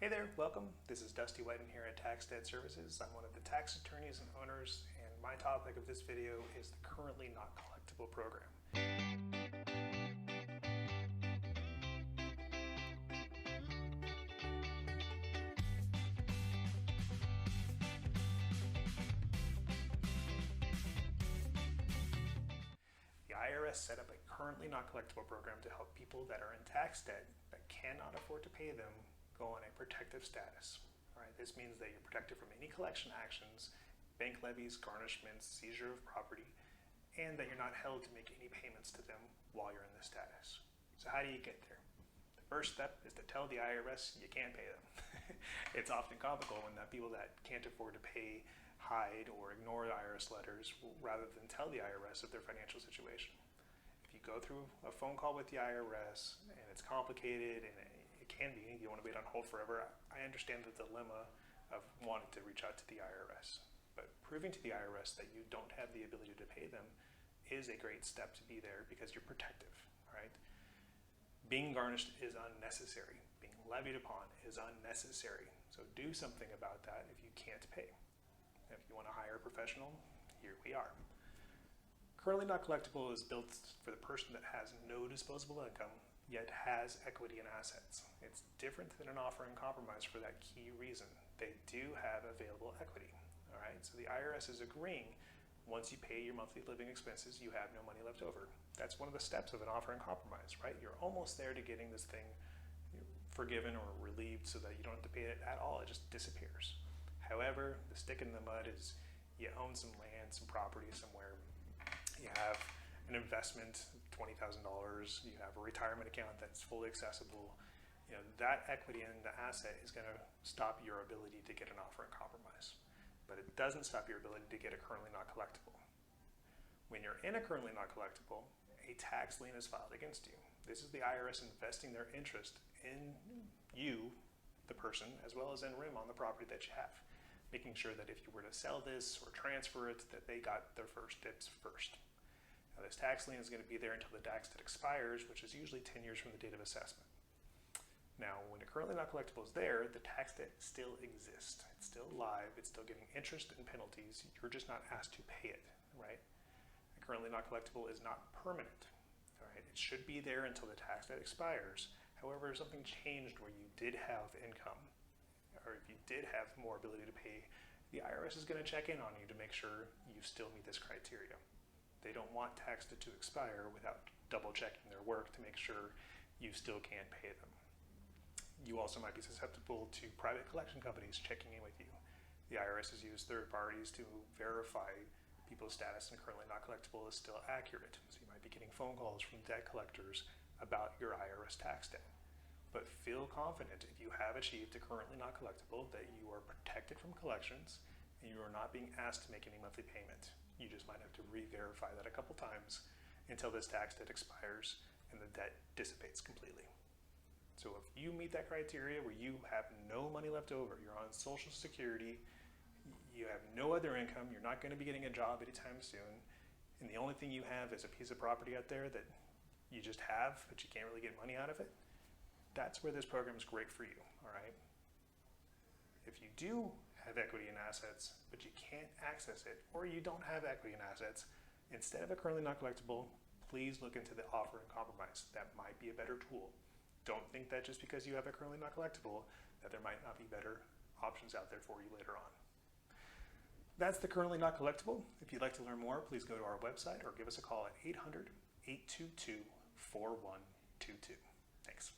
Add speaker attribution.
Speaker 1: Hey there, welcome. This is Dusty Whiten here at Tax Debt Services. I'm one of the tax attorneys and owners, and my topic of this video is the currently not collectible program. The IRS set up a currently not collectible program to help people that are in tax debt but cannot afford to pay them go on a protective status. All right, this means that you're protected from any collection actions, bank levies, garnishments, seizure of property, and that you're not held to make any payments to them while you're in this status. So how do you get there? The first step is to tell the IRS you can't pay them. It's often comical when the people that can't afford to pay hide or ignore the IRS letters rather than tell the IRS of their financial situation. If you go through a phone call with the IRS and it's complicated and it can be, you want to wait on hold forever, I understand the dilemma of wanting to reach out to the IRS. But proving to the IRS that you don't have the ability to pay them is a great step to be there because you're protective, right? Being garnished is unnecessary. Being levied upon is unnecessary. So do something about that if you can't pay. If you want to hire a professional, here we are. Currently not collectible is built for the person that has no disposable income, yet has equity and assets. It's different than an offer in compromise for that key reason. They do have available equity, all right? So the IRS is agreeing once you pay your monthly living expenses, you have no money left over. That's one of the steps of an offer in compromise, right? You're almost there to getting this thing forgiven or relieved so that you don't have to pay it at all. It just disappears. However, the stick in the mud is you own some land, some property somewhere. You have an investment, $20,000. You have a retirement account that's fully accessible. You know, that equity and the asset is going to stop your ability to get an offer in compromise. But it doesn't stop your ability to get a currently not collectible. When you're in a currently not collectible, a tax lien is filed against you. This is the IRS investing their interest in you, the person, as well as in RIM on the property that you have, making sure that if you were to sell this or transfer it, that they got their first dibs first. Now, this tax lien is going to be there until the tax debt expires, which is usually 10 years from the date of assessment. Now, when a currently not collectible is there, the tax debt still exists. It's still live. It's still getting interest and penalties. You're just not asked to pay it, right? A currently not collectible is not permanent, all right? It should be there until the tax debt expires. However, if something changed where you did have income, or if you did have more ability to pay, the IRS is going to check in on you to make sure you still meet this criteria. They don't want tax debt to expire without double checking their work to make sure you still can't pay them. You also might be susceptible to private collection companies checking in with you. The IRS has used third parties to verify people's status and currently not collectible is still accurate. So you might be getting phone calls from debt collectors about your IRS tax debt. But feel confident if you have achieved a currently not collectible that you are protected from collections and you are not being asked to make any monthly payment. You just might have to re-verify that a couple times until this tax debt expires and the debt dissipates completely. So if you meet that criteria where you have no money left over, you're on Social Security, you have no other income, you're not going to be getting a job anytime soon, and the only thing you have is a piece of property out there that you just have, but you can't really get money out of it, that's where this program is great for you, all right? If you do have equity and assets, but you can't access it, or you don't have equity and assets, instead of a currently not collectible, please look into the offer and compromise. That might be a better tool. Don't think that just because you have a currently not collectible that there might not be better options out there for you later on. That's the currently not collectible. If you'd like to learn more, please go to our website or give us a call at 800-822-4122. Thanks.